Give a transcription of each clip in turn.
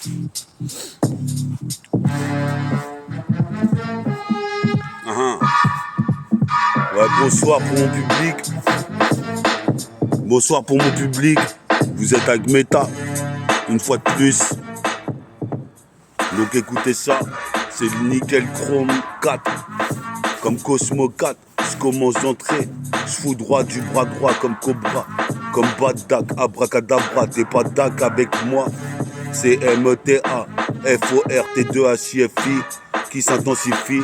Ouais, bonsoir pour mon public. Bonsoir pour mon public. Vous êtes avec Meta, une fois de plus. Donc écoutez ça, c'est le Nickel Chrome 4. Comme Cosmo 4, je commence d'entrer. Je fous droit du bras droit comme Cobra. Comme Badak, abracadabra, t'es pas Dak avec moi. C'est META, FORT2HIFI qui s'intensifie.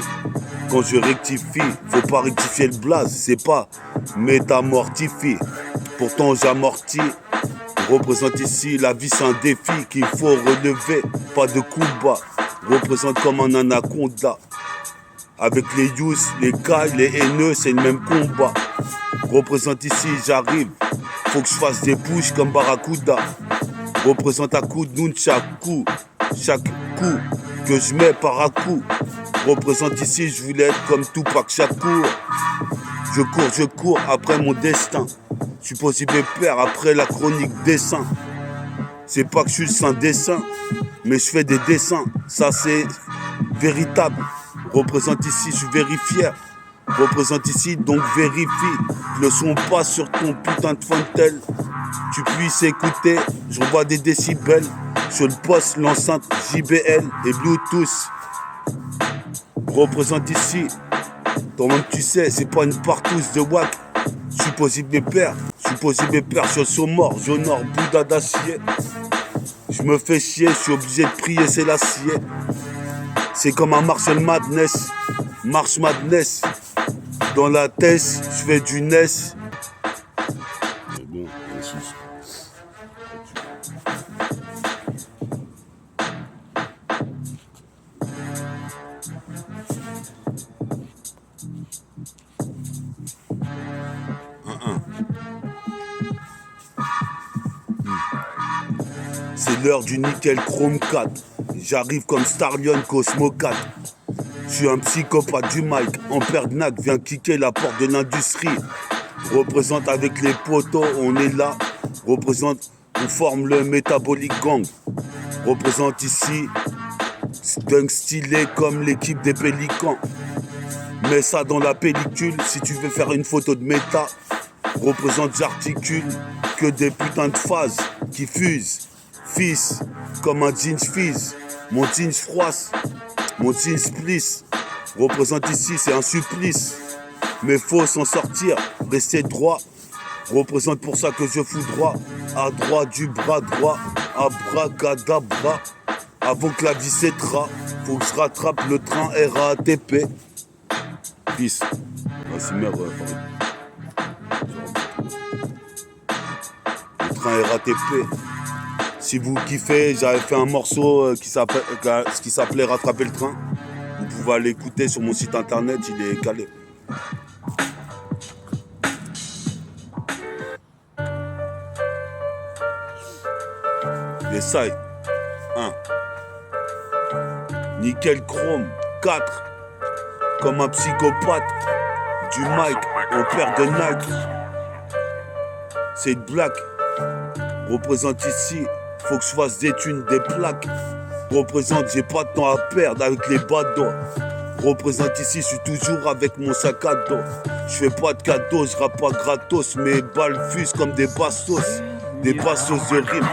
Quand je rectifie, faut pas rectifier le blaze, c'est pas métamortifie. Pourtant j'amortis, représente ici la vie c'est un défi qu'il faut relever, pas de coup bas. Représente comme un anaconda. Avec les yous, les cailles, les haineux, c'est le même combat. Représente ici, j'arrive, faut que je fasse des push comme Barracuda. Représente à coup de noun chaque coup que je mets par à coup. Représente ici, je voulais être comme Tupac Shakur. Je cours après mon destin. Je suis possible père après la chronique dessin. C'est pas que je suis sans dessin, mais je fais des dessins. Ça c'est véritable. Représente ici, je suis fier. Représente ici, donc vérifie. Le son passe sur ton putain de Fontel. Tu puisses écouter, je revois des décibels. Je le poste l'enceinte JBL et Bluetooth. Représente ici, toi-même tu sais, c'est pas une partouze de wack. Je suis possible mes pères, je suis mort, j'honore Bouddha d'acier. Je me fais chier, je suis obligé de prier, c'est l'acier. C'est comme un March Madness. Dans la tête, je fais du NES. C'est l'heure du Nickel Chrome 4. J'arrive comme Starlion Cosmo 4. Je suis un psychopathe du mic. Ampernac vient kicker la porte de l'industrie. Représente avec les potos, on est là. Représente, on forme le Metabolic Gang. Représente ici, dunk stylé comme l'équipe des Pélicans. Mets ça dans la pellicule si tu veux faire une photo de méta. Représente, j'articule que des putains de phases qui fusent. Fils, comme un jeans fizz. Mon jeans froisse, mon jeans plisse. Représente ici, c'est un supplice. Mais faut s'en sortir, rester droit. Représente pour ça que je fous droit. À droit du bras droit, abracadabra. Avant que la vie s'étra, faut que je rattrape le train RATP. Fils, vas-y mère. Le train RATP. Si vous kiffez, j'avais fait un morceau qui s'appelait Rattraper le train. Vous pouvez aller écouter sur mon site internet, il est calé. Les sailles 1. Nickel Chrome 4. Comme un psychopathe. Du mic, on perd de Nike. C'est black. Représente ici. Faut que je fasse des thunes, des plaques. Représente, j'ai pas de temps à perdre avec les badauds. Représente ici, je suis toujours avec mon sac à dos. Je fais pas de cadeaux, je rappe pas gratos. Mes balles fusent comme des bastos. Des bastos de rime.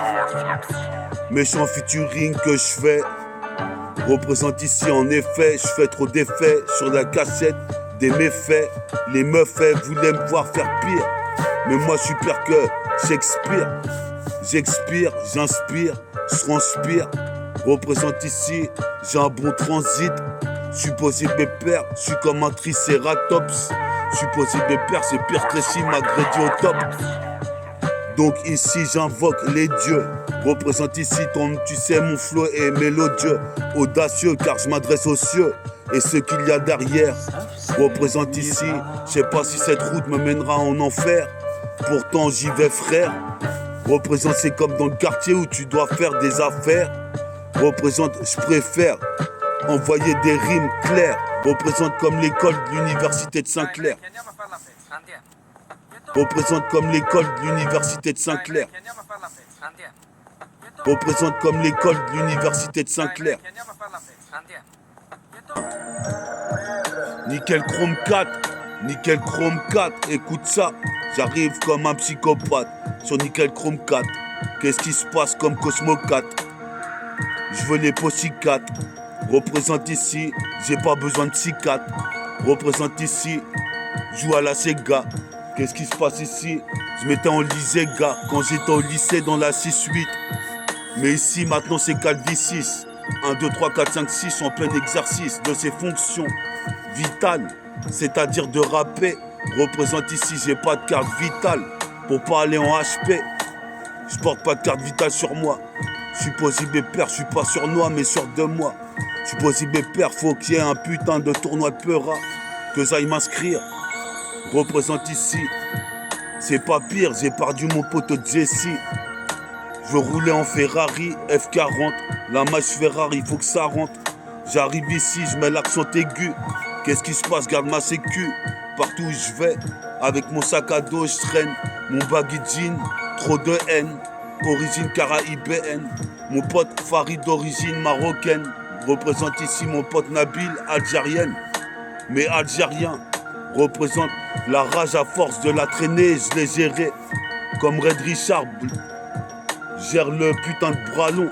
Méchant featuring que je fais. Représente ici en effet, je fais trop d'effets sur la cassette. Des méfaits, les meufs voulaient me voir faire pire. Mais moi je suis pire que Shakespeare. J'expire, j'inspire, je transpire. Représente ici, j'ai un bon transit. Je suis possible mes pères, je suis comme un tricératops. Je suis possible mes pères, c'est pire que si m'agrédit au top. Donc ici j'invoque les dieux. Représente ici ton, tu sais mon flow est mélodieux. Audacieux car je m'adresse aux cieux et ce qu'il y a derrière. Représente ici, je sais pas si cette route me mènera en enfer. Pourtant j'y vais frère. Représente, c'est comme dans le quartier où tu dois faire des affaires. Représente, je préfère envoyer des rimes claires. Représente comme l'école de l'université de Saint-Clair. Représente comme l'école de l'université de Saint-Clair. Représente comme l'école de l'université de Saint-Clair. Nickel Chrome 4, Nickel Chrome 4, écoute ça, j'arrive comme un psychopathe sur Nickel Chrome 4. Qu'est-ce qui se passe comme Cosmo 4? Je veux les Possi 4. Représente ici, j'ai pas besoin de psychiatre. Représente ici, joue à la Sega. Qu'est-ce qui se passe ici? Je m'étais en lycée, gars, quand j'étais au lycée dans la 6-8. Mais ici, maintenant, c'est 4v6. 1, 2, 3, 4, 5, 6 en plein exercice de ses fonctions vitales, c'est-à-dire de rapper. Représente ici, j'ai pas de carte vitale pour pas aller en HP. Je porte pas de carte vitale sur moi. Je suis possible père, je suis pas surnois, mais sur 2 mois. Je suis possible père, faut qu'il y ait un putain de tournoi de Peura, que j'aille m'inscrire. Représente ici, c'est pas pire, j'ai perdu mon pote Jesse. Je veux rouler en Ferrari F40, la match Ferrari, faut que ça rentre. J'arrive ici, je mets l'accent aigu. Qu'est-ce qui se passe, garde ma sécu. Partout où je vais, avec mon sac à dos, je traîne. Mon baggy jean, trop de haine. Origine caraïbéenne. Mon pote Farid d'origine marocaine. Représente ici mon pote Nabil, algérienne. Mais algérien, représente la rage à force de la traîner, je l'ai géré. Comme Red Richard, gère le putain de bras long.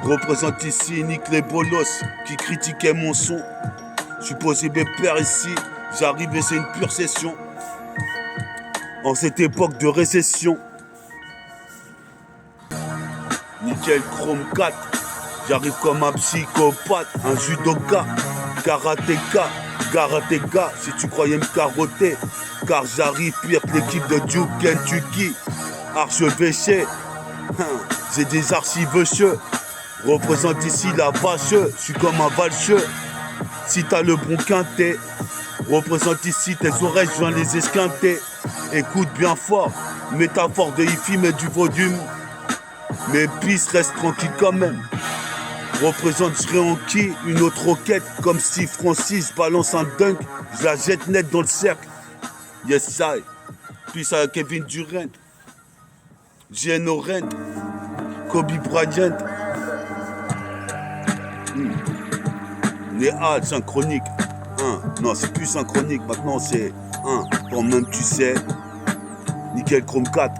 Représente ici Nick les bolos qui critiquait mon son. Je suis possible père ici, j'arrive et c'est une pure session. En cette époque de récession. Nickel Chrome 4, j'arrive comme un psychopathe, un judoka, karatéka, si tu croyais me carotter, car j'arrive pire que l'équipe de Duke Kentucky, archevêché, j'ai des archivecheux, représente ici la vache, je suis comme un valcheux, si t'as le bon quintet, représente ici tes oreilles, je viens les esquinter, écoute bien fort, métaphore de hi-fi, mais du volume. Mais bis reste tranquille quand même. Représente, je réenquille une autre roquette. Comme si Francis balance un dunk, je la jette net dans le cercle. Yes, I. Puis à Kevin Durant, Geno Rent, Kobe Bryant. Les A synchroniques. Non, c'est plus synchronique. Maintenant, c'est toi-même, tu sais. Nickel Chrome 4.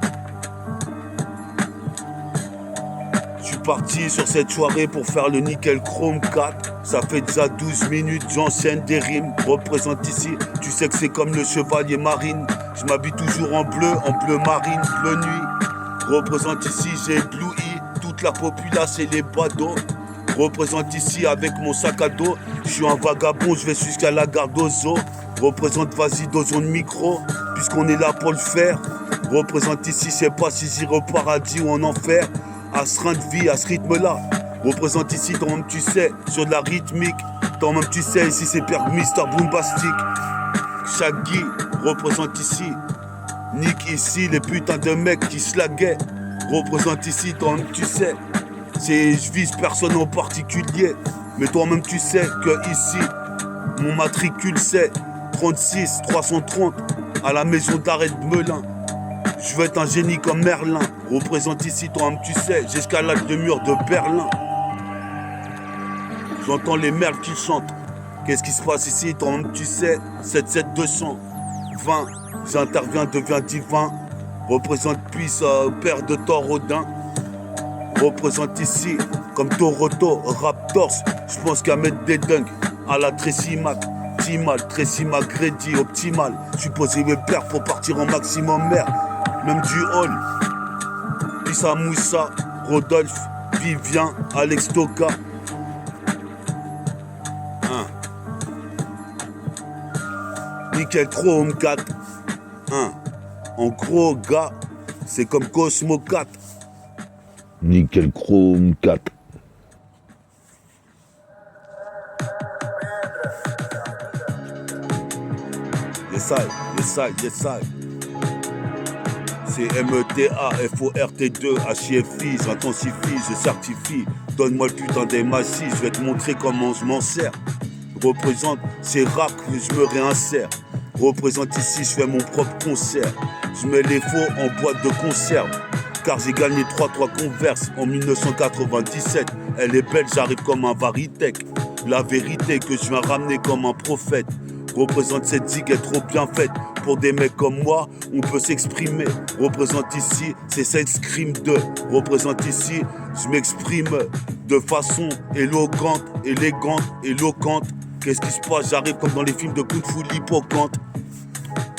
Parti sur cette soirée pour faire le Nickel Chrome 4. Ça fait déjà 12 minutes, j'enchaîne des rimes. Représente ici, tu sais que c'est comme le chevalier marine. Je m'habille toujours en bleu marine, bleu nuit. Représente ici, j'ai ébloui toute la populace et les badauds. Représente ici avec mon sac à dos. Je suis un vagabond, je vais jusqu'à la gare d'Ozo. Représente, vas-y, dans ton micro, puisqu'on est là pour le faire. Représente ici, je sais pas si j'irai au paradis ou en enfer. À ce train de vie, à ce rythme-là, représente ici, toi-même tu sais, sur de la rythmique. Toi-même tu sais, ici c'est Père Mister Boombastic. Shaggy représente ici. Nick ici, les putains de mecs qui slaguaient. Représente ici, toi-même tu sais. Je vise personne en particulier. Mais toi-même tu sais que ici, mon matricule c'est 36 330 à la maison d'arrêt de Melun. Je veux être un génie comme Merlin. Représente ici, toi-même tu sais, j'escalade le mur de Berlin. J'entends les merles qui chantent. Qu'est-ce qui se passe ici, toi-même tu sais, 77200 20, j'interviens, deviens divin. Représente puisse père de Taurodin. Représente ici, comme Toronto, Raptors. Je pense qu'à mettre des dunks à la Tracy Mac. Tracy McGrady, optimal. Je suis posé mes pères pour partir en maximum mer. Même du hall. Pissa Moussa, Rodolphe, Vivien, Alex Toka. Nickel Chrome 4. En gros, gars, c'est comme Cosmo 4. Nickel Chrome 4. Yes, I. C'est META-FORT2, HIFI, j'intensifie, je certifie. Donne-moi le putain des massifs, je vais te montrer comment je m'en sers. Représente, c'est rap que je me réinsère. Représente ici, je fais mon propre concert. Je mets les faux en boîte de conserve. car j'ai gagné 3-3 converses en 1997. Elle est belle, j'arrive comme un Varitech. La vérité que je viens ramener comme un prophète représente cette zig est trop bien faite. Pour des mecs comme moi, on peut s'exprimer. Représente ici, c'est cette scream de. Représente ici, je m'exprime de façon éloquente, élégante, éloquente. Qu'est-ce qui se passe? J'arrive comme dans les films de Kung Fu l'hippocampe.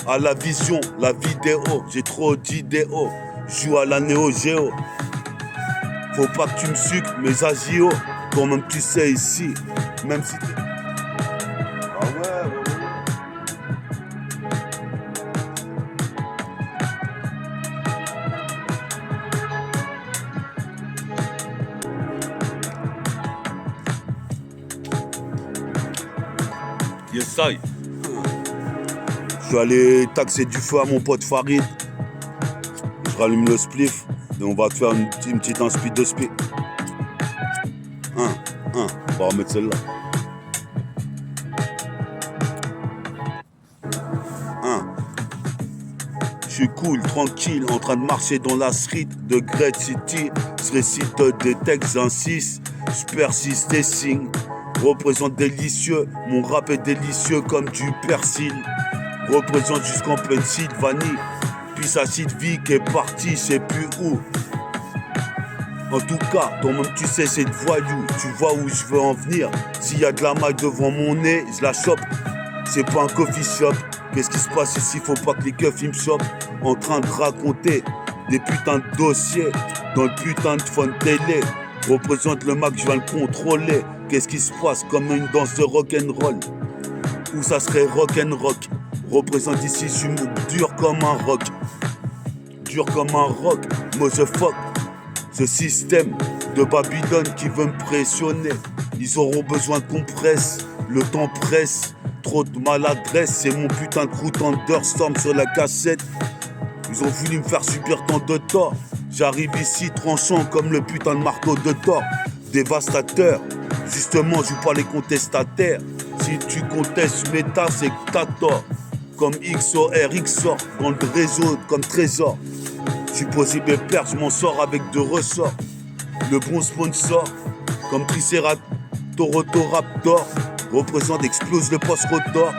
À la vision, la vidéo, j'ai trop d'idéaux. Joue à la Néo Géo. Faut pas que tu me sucres mes agios. Toi-même tu sais ici, même si t'es... Ah ouais. Yes, I. Je suis allé taxer du feu à mon pote Farid. Je rallume le spliff et on va te faire une petite inspi de spi. On va remettre celle-là. Je suis cool, tranquille, en train de marcher dans la street de Great City. Je récite des textes, j'insiste, je persiste et signe. Représente délicieux, mon rap est délicieux comme du persil. Représente jusqu'en Pennsylvanie. Puis sa petite vie qui est partie, je sais plus où. En tout cas, toi-même tu sais c'est de voyou. Tu vois où je veux en venir. S'il y a de la maille devant mon nez, je la chope. C'est pas un coffee shop. Qu'est-ce qui se passe ici? Faut pas que les keufs ils me chopent. En train de raconter des putains de dossiers dans le putain de phone télé. Représente le Mac, je viens le contrôler. Qu'est-ce qui se passe? Comme une danse de rock'n'roll. Ou ça serait rock'n'rock. Représente ici, je suis dur comme un rock. Dur comme un rock, motherfuck. Ce système de Babylone qui veut me pressionner. Ils auront besoin de compresse, le temps presse. Trop de maladresse, c'est mon putain de crew Thunderstorm sur la cassette. Ils ont voulu me faire subir tant de tort. J'arrive ici tranchant comme le putain de marteau de Thor. Dévastateur, justement joue pas les contestataires. Si tu contestes méta, c'est que t'as tort. Comme XOR, XOR, dans le réseau comme trésor. Je suis possible père, je m'en sors avec 2 ressorts. Le bon sponsor, comme Triceratops représente, explose le post-rotor.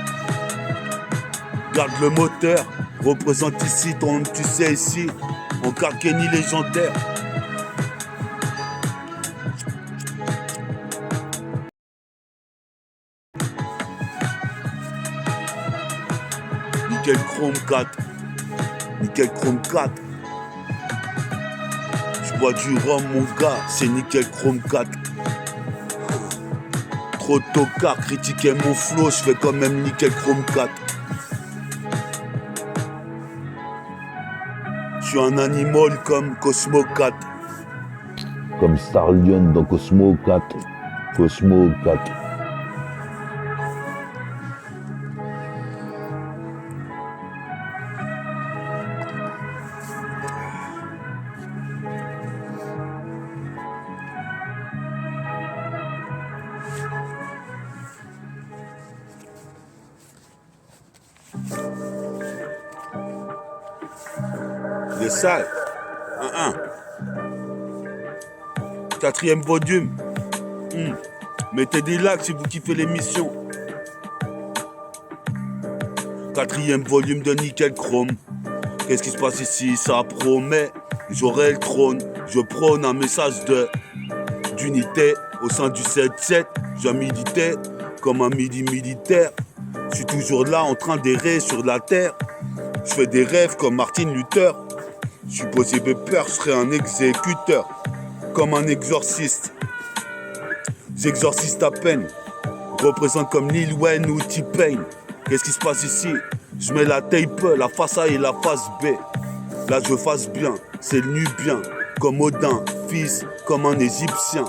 Garde le moteur, représente ici, ton tu sais ici, en Kenny légendaire. Nickel Chrome 4. Nickel Chrome 4. Je bois du rhum mon gars, c'est Nickel Chrome 4. Trop tocard, critiquer mon flow, je fais quand même Nickel Chrome 4. Je suis un animal comme Cosmo 4. Comme Starlion dans Cosmo 4. Cosmo 4. Les salles. 4e volume. Mettez des likes si vous kiffez l'émission. 4e volume de Nickel Chrome. Qu'est-ce qui se passe ici? Ça promet. J'aurai le trône. Je prône un message d'unité au sein du 7-7. Je méditais comme un midi militaire. Je suis toujours là en train d'errer sur la terre. Je fais des rêves comme Martin Luther. Je suis possible peur, je serai un exécuteur. Comme un exorciste. J'exorciste à peine. Représente comme Lil Wayne ou T-Pain. Qu'est-ce qui se passe ici? Je mets la tape, la face A et la face B. Là je fasse bien, c'est le nubien. Comme Odin, fils, comme un Égyptien.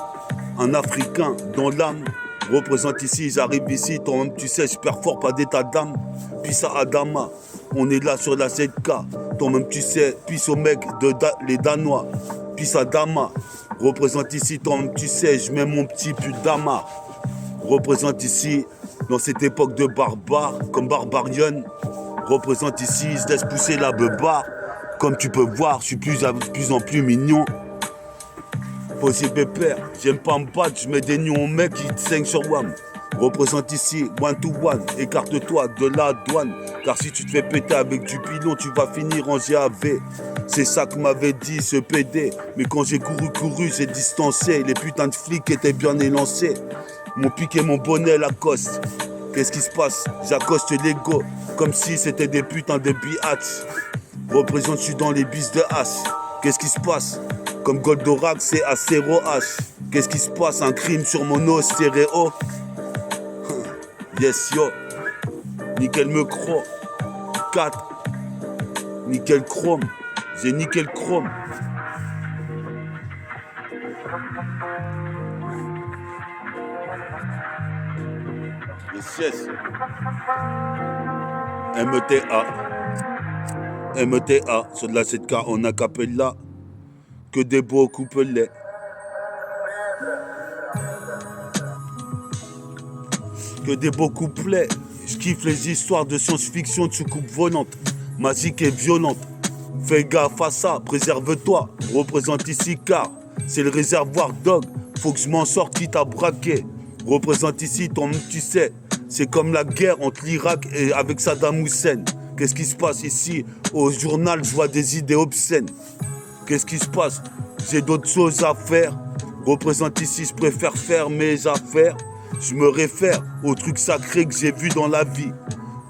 Un Africain dans l'âme. Représente ici, j'arrive ici, toi-même tu sais, je perds fort, pas d'état d'âme. Puis ça Adama, on est là sur la 7K. Toi-même tu sais, puis au mec les Danois. Puis ça Dama, représente ici, toi-même tu sais, je mets mon petit pull d'Ama. Représente ici, dans cette époque de barbare, comme Barbarian. Représente ici, je laisse pousser la beubare. Comme tu peux voir, je suis plus en plus mignon. Posé pépère, j'aime pas me battre, je mets des nions aux mecs qui te saignent sur WAM. Représente ici, one to one, écarte-toi de la douane. Car si tu te fais péter avec du pilon, tu vas finir en GAV. C'est ça que m'avait dit ce PD. Mais quand j'ai couru, j'ai distancé. Les putains de flics étaient bien élancés. M'ont piqué mon bonnet Lacoste. Qu'est-ce qui se passe? J'accoste l'ego, comme si c'était des putains de biatch. Représente, je suis dans les bis de H. Qu'est-ce qui se passe? Comme Goldorak, c'est à 0H. Qu'est-ce qui se passe? Un crime sur mon os stéréo. Yes yo. Nickel me cro. 4. Nickel chrome. J'ai nickel chrome. Yes yes. MTA sur de la 7K en acapella. Que des beaux couplets. Que des beaux couplets. Je kiffe les histoires de science-fiction de soucoupe volante. Magique et violente. Fais gaffe à ça, préserve-toi. Représente ici car c'est le réservoir dog. Faut que je m'en sorte quitte à braquer. Représente ici ton tu sais. C'est comme la guerre entre l'Irak et avec Saddam Hussein. Qu'est-ce qui se passe ici? Au journal, je vois des idées obscènes. Qu'est-ce qui se passe? J'ai d'autres choses à faire. Représente ici, je préfère faire mes affaires. Je me réfère aux trucs sacrés que j'ai vus dans la vie.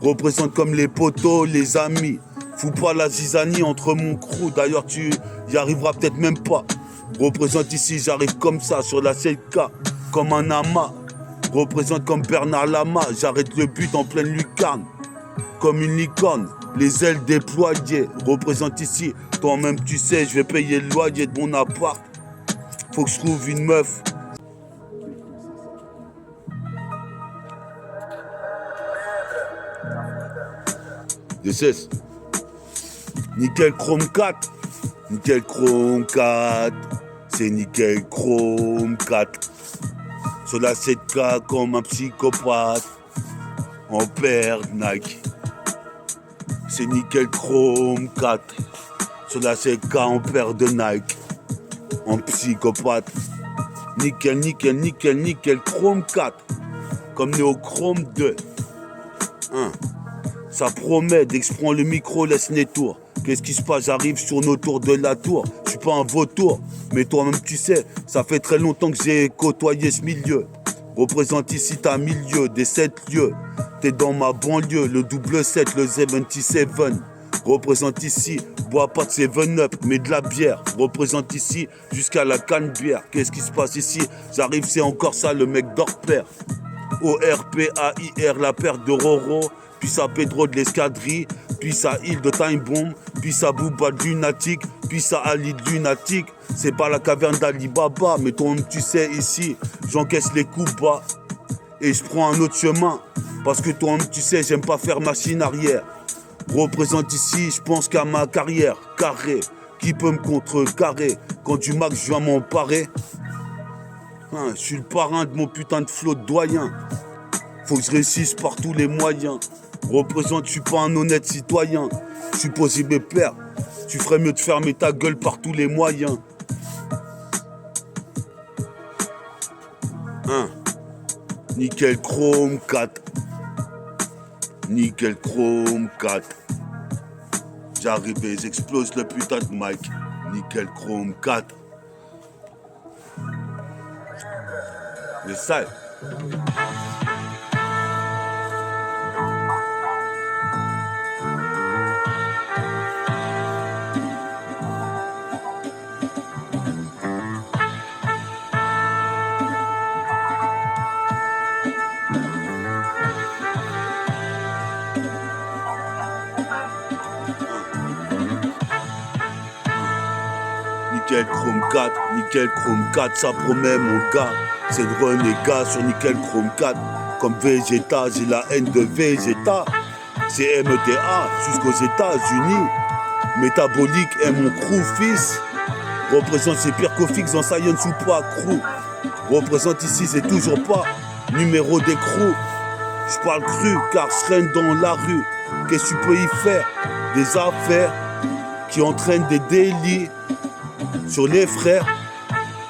Représente comme les potos, les amis. Fous pas la zizanie entre mon crew. D'ailleurs, tu y arriveras peut-être même pas. Représente ici, j'arrive comme ça sur la 7K, comme un amas. Représente comme Bernard Lama. J'arrête le but en pleine lucarne. Comme une licorne, les ailes déployées. Représente ici, toi-même tu sais, je vais payer le loyer de mon appart. Faut que je trouve une meuf. Je sais. Nickel Chrome 4. Nickel Chrome 4. C'est Nickel Chrome 4. Sur la 7K comme un psychopathe. En paire Nike. C'est Nickel Chrome 4. Sur la 7K en paire de Nike. En psychopathe. Nickel, nickel, nickel, nickel Chrome 4. Comme Néochrome 2. Ça promet, dès que je prends le micro, laisse les tours. Qu'est-ce qui se passe? J'arrive sur nos tours de la tour. Je suis pas un vautour, mais toi-même tu sais, ça fait très longtemps que j'ai côtoyé ce milieu. Représente ici ta milieu, des 7 lieux. T'es dans ma banlieue, le double 7, le 77. Représente ici, bois pas de 7-up, mais de la bière. Représente ici, jusqu'à la canne-bière. Qu'est-ce qui se passe ici? J'arrive, c'est encore ça, le mec d'Orpère. ORPAIR, la perte de Roro. Puis ça Pedro de l'escadrille, puis ça Île de Time Bomb, puis ça Booba de lunatique, puis ça Ali de lunatique. C'est pas la caverne d'Ali Baba, mais toi tu sais ici, j'encaisse les coups bas et je prends un autre chemin. Parce que toi tu sais, j'aime pas faire machine arrière. Représente ici, je pense qu'à ma carrière, carré. Qui peut me contrecarrer quand du max je viens m'emparer? Je suis le parrain de mon putain de flot de doyen. Faut que je réussisse par tous les moyens. Représente, je suis pas un honnête citoyen. Je suis posé mes pères. Tu ferais mieux de fermer ta gueule par tous les moyens. Nickel Chrome 4. Nickel Chrome 4. J'arrive et j'explose le putain de mic. Nickel Chrome 4. Le sale. Nickel Chrome 4, Nickel Chrome 4, ça promet mon gars. C'est le renégat sur Nickel Chrome 4. Comme Vegeta, j'ai la haine de Vegeta. C'est MTA jusqu'aux États-Unis. Métabolique est mon crew, fils. Représente ses pires qu'au dans Science ou pas crew. Représente ici, c'est toujours pas numéro d'écrou. Je parle cru car je traîne dans la rue. Qu'est-ce que tu peux y faire? Des affaires qui entraîne des délits sur les frères.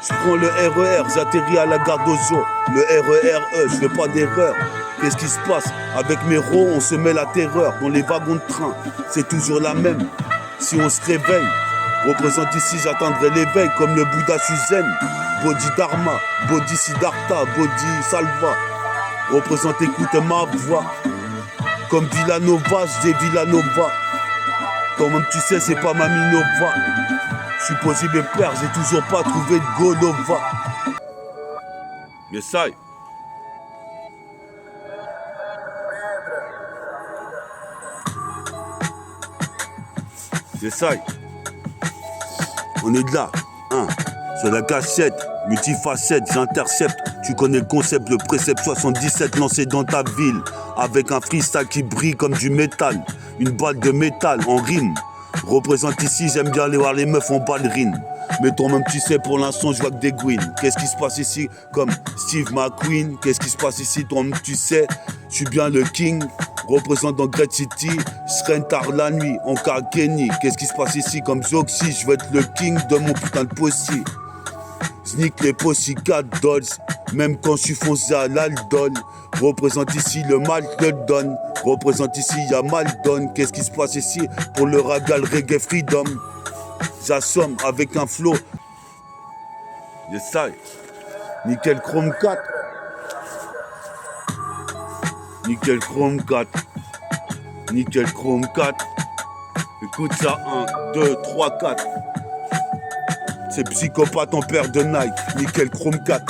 Je prends le RER, j'atterris à la gare d'Ozo. Le RERE, je fais pas d'erreur. Qu'est-ce qui se passe? Avec mes ros, on se met la terreur. Dans les wagons de train, c'est toujours la même. Si on se réveille, représente ici, j'attendrai l'éveil. Comme le Bouddha Suzen, Bodhidharma, Bodhisiddhartha, Bodhisalva. Représente, écoute ma voix. Comme Villanova, je dis Villanova. Quand même tu sais, c'est pas Mami Nova. Je suis possible père, j'ai toujours pas trouvé de Golova. Mais ça. C'est ça. On est de là. Hein. Sur la cassette, multifacette, j'intercepte. Tu connais le concept, le précepte 77 lancé dans ta ville. Avec un freestyle qui brille comme du métal. Une balle de métal en rime. Représente ici, j'aime bien aller voir les meufs en ballerine. Mais toi-même tu sais, pour l'instant je vois que des Gwyn. Qu'est-ce qui se passe ici comme Steve McQueen? Qu'est-ce qui se passe ici, toi-même tu sais? Je suis bien le king, représente dans Great City. Je serai tard la nuit, en Kenny. Qu'est-ce qui se passe ici comme Zoxy? Je veux être le king de mon putain de possi. Sneak les Pussycat Dolls, même quand je suis foncé à l'aldol. Représente ici le mal que donne. Représente ici, y'a Maldon. Qu'est-ce qui se passe ici pour le ragal reggae freedom? J'assomme avec un flow. J'essaye. Nickel Chrome 4. Nickel Chrome 4. Nickel Chrome 4. Écoute ça, 1, 2, 3, 4. C'est psychopathe en paire de Nike. Nickel Chrome 4.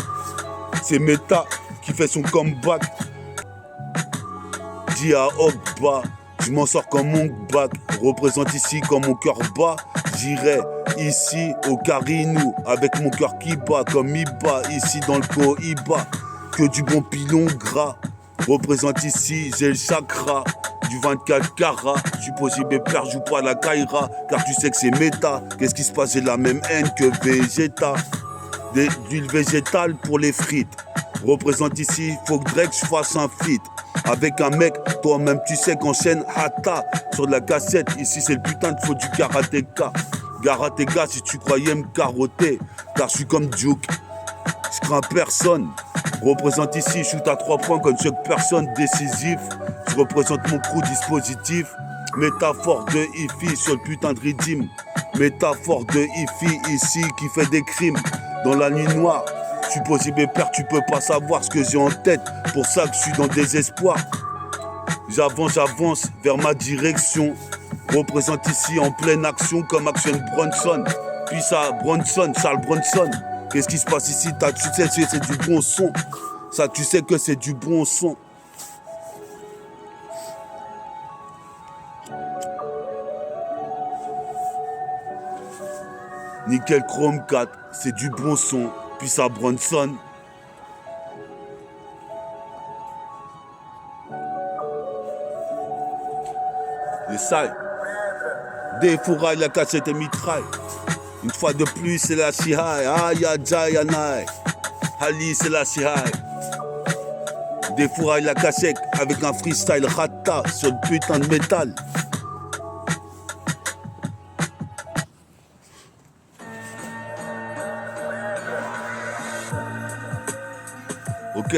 C'est Meta qui fait son comeback. Dis à Ogba, je m'en sors comme mon bac. Représente ici comme mon cœur bat. J'irai ici au Carinou avec mon cœur qui bat comme Iba. Ici dans le Cohiba, que du bon pilon gras. Représente ici, j'ai le chakra du 24 carats. Je suis possible père, joue pas la Kaira. Car tu sais que c'est méta. Qu'est-ce qui se passe? J'ai la même haine que Vegeta. Des huiles végétales pour les frites. Représente ici, faut que Drake je fasse un feat. Avec un mec, toi-même tu sais qu'enchaîne Hata sur de la cassette. Ici c'est le putain de faux du karatéka. Karatéka si tu croyais me carotter. Car je suis comme Duke, je crains personne. Représente ici, shoot à 3 points comme chaque personne décisif. Je représente mon crew dispositif. Métaphore de Ifi sur le putain de rythme. Métaphore de Ifi ici qui fait des crimes dans la nuit noire. Je suis possible père, tu peux pas savoir ce que j'ai en tête. Pour ça que je suis dans le désespoir. J'avance vers ma direction. Représente ici en pleine action comme Action Bronson. Puis ça, Bronson, Charles Bronson. Qu'est-ce qui se passe ici? Tu sais, c'est du bon son. Ça, tu sais que c'est du bon son. Nickel Chrome 4, c'est du bon son. Puis ça, Bronson. Les salles. Des fourrailles, la cassette et mitraille. Une fois de plus, c'est la Shihai. Aya Jayanai. Ali, c'est la Shihai. Des fourrailles, la cassette avec un freestyle rata sur le putain de métal. Ok,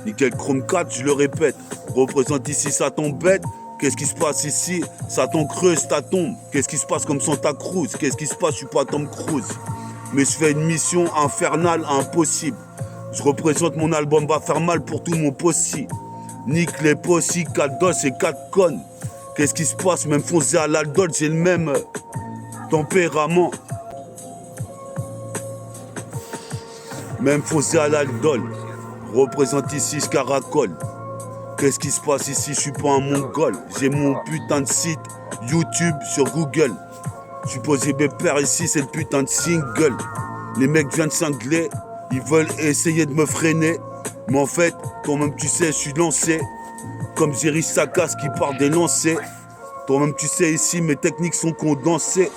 Nickel Chrome 4, je le répète. Représente ici, ça tombe bête. Qu'est-ce qui se passe ici? Ça tombe creuse, ta tombe. Qu'est-ce qui se passe comme Santa Cruz? Qu'est-ce qui se passe? Je suis pas Tom Cruise. Mais je fais une mission infernale, impossible. Je représente mon album va faire mal pour tout mon possi. Nique les possi, 4 dos et 4 connes. Qu'est-ce qui se passe? Même foncé à l'aldol, j'ai le même tempérament. Même foncé à l'aldol. Représente ici, je caracole. Qu'est-ce qui se passe ici? Je suis pas un mongol. J'ai mon putain de site YouTube sur Google. Je suis posé père ici, c'est le putain de single. Les mecs viennent cingler, ils veulent essayer de me freiner. Mais en fait, toi-même tu sais, je suis lancé. Comme Jerry Sakas qui part des lancers. Toi-même tu sais, ici mes techniques sont condensées.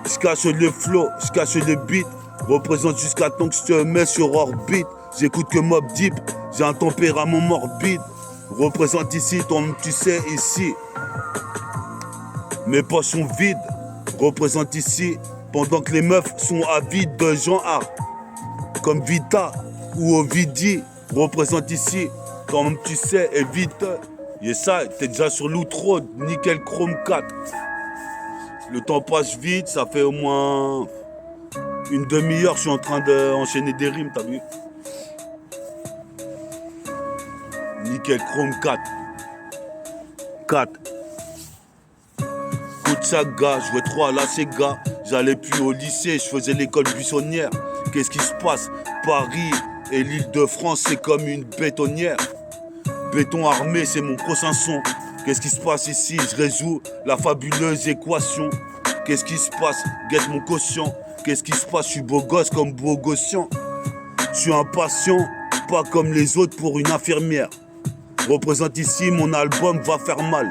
Je cache le flow, je cache le beat. Représente jusqu'à temps que je te mets sur orbite. J'écoute que Mob Deep, j'ai un tempérament morbide. Représente ici, toi-même tu sais, ici. Mes poches sont vides, Représente ici pendant que les meufs sont avides de Jean Hart. Comme Vita ou Ovidie. Représente ici, comme tu sais, évite. Et ça, t'es déjà sur l'outro, nickel chrome 4. Le temps passe vite, ça fait au moins une demi-heure, je suis en train d'enchaîner des rimes, t'as vu? Nickel chrome 4. 4. Koutsaga, je jouais 3 à la Sega. J'allais plus au lycée, je faisais l'école buissonnière. Qu'est-ce qui se passe? Paris et l'Île-de-France, c'est comme une bétonnière. Béton armé, c'est mon prochain son. Qu'est-ce qui se passe ici? Je résous la fabuleuse équation. Qu'est-ce qui se passe? Guette mon quotient. Qu'est-ce qui se passe? Je suis beau gosse comme Bogossian. Je suis impatient, pas comme les autres pour une infirmière. Représente ici, mon album va faire mal.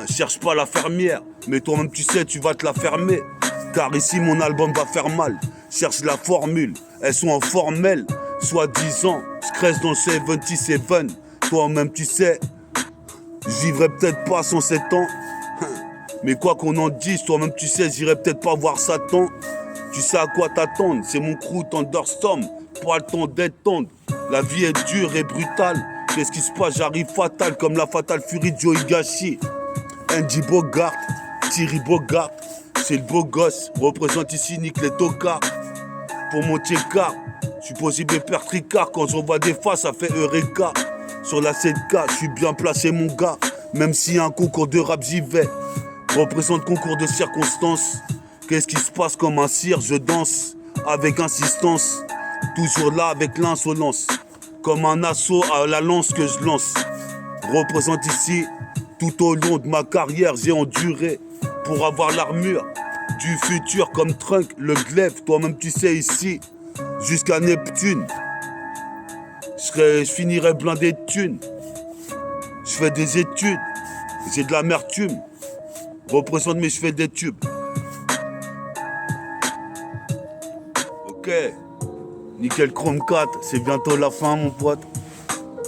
Cherche pas la fermière, mais toi-même tu sais, tu vas te la fermer. Car ici, mon album va faire mal. Cherche la formule, elles sont en formelle. Soi-disant, je crèche dans le 77. Toi-même tu sais, je vivrai peut-être pas 107 ans. Mais quoi qu'on en dise, toi-même tu sais, j'irai peut-être pas voir Satan. Tu sais à quoi t'attendre, c'est mon crew Thunderstorm. Pas le temps d'être tendre, la vie est dure et brutale. Qu'est-ce qui se passe? J'arrive fatal comme la fatale furie de Joe Higashi. Andy Bogart, Thierry Bogart, c'est le beau gosse. Représente ici Nick les tocards. Pour mon Tchekar, je suis possible et père tricard. Quand je revois des faces, ça fait Eureka. Sur la 7K, je suis bien placé mon gars. Même s'il y a un concours de rap, j'y vais. Représente concours de circonstances. Qu'est-ce qui se passe comme un cire? Je danse avec insistance. Toujours là avec l'insolence. Comme un assaut à la lance que je lance. Représente ici, tout au long de ma carrière, j'ai enduré pour avoir l'armure du futur comme Trunk, le glaive. Toi-même tu sais ici, jusqu'à Neptune. Je finirai blindé de thunes. Je fais des études, j'ai de l'amertume. Représente mais je fais des tubes. Ok, nickel chrome 4, c'est bientôt la fin mon pote.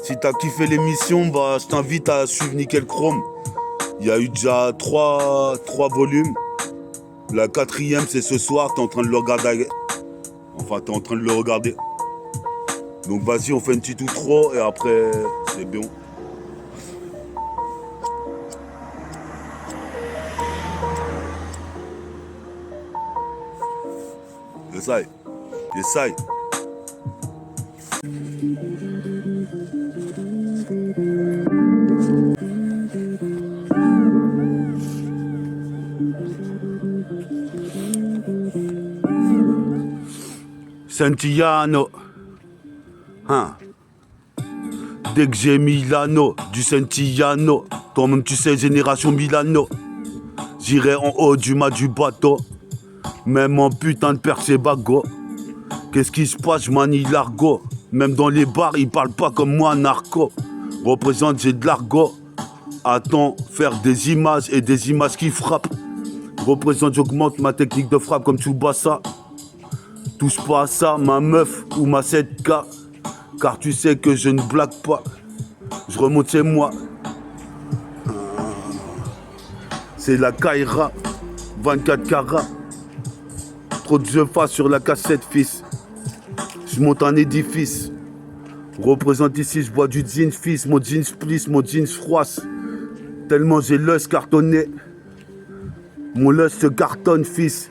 Si t'as kiffé l'émission, bah je t'invite à suivre Nickel Chrome. Il y a eu déjà 3 volumes. La 4e c'est ce soir, t'es en train de le regarder. Enfin t'es en train de le regarder. Donc vas-y, on fait une petite outro et après c'est bon. Essaye. Essaye. Santillano. Hein. Dès que j'ai Milano, du Santillano. Toi-même tu sais, génération Milano. J'irai en haut du mât du bateau. Même en putain de Percebago. Qu'est-ce qui se passe, je manie l'argot. Même dans les bars, ils parlent pas comme moi, narco. Représente, j'ai de l'argot. Attends, faire des images et des images qui frappent. Représente, j'augmente ma technique de frappe comme Tsubasa. Touche pas à ça, ma meuf ou ma 7K. Car tu sais que je ne blague pas. Je remonte chez moi. C'est la Kaira, 24 carats. Trop de jeux face sur la cassette, fils. Je monte un édifice. Représente ici, je bois du jeans, fils. Mon jeans plisse, mon jeans froisse. Tellement j'ai l'os cartonné. Mon l'os se cartonne, fils.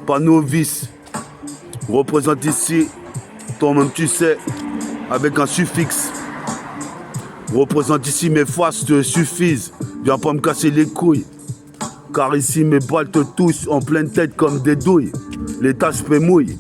Pas novice. Représente ici, toi-même tu sais, avec un suffixe. Représente ici, mes faces te suffisent. Viens pas me casser les couilles. Car ici mes balles te touchent en pleine tête comme des douilles. Les taches mouillent.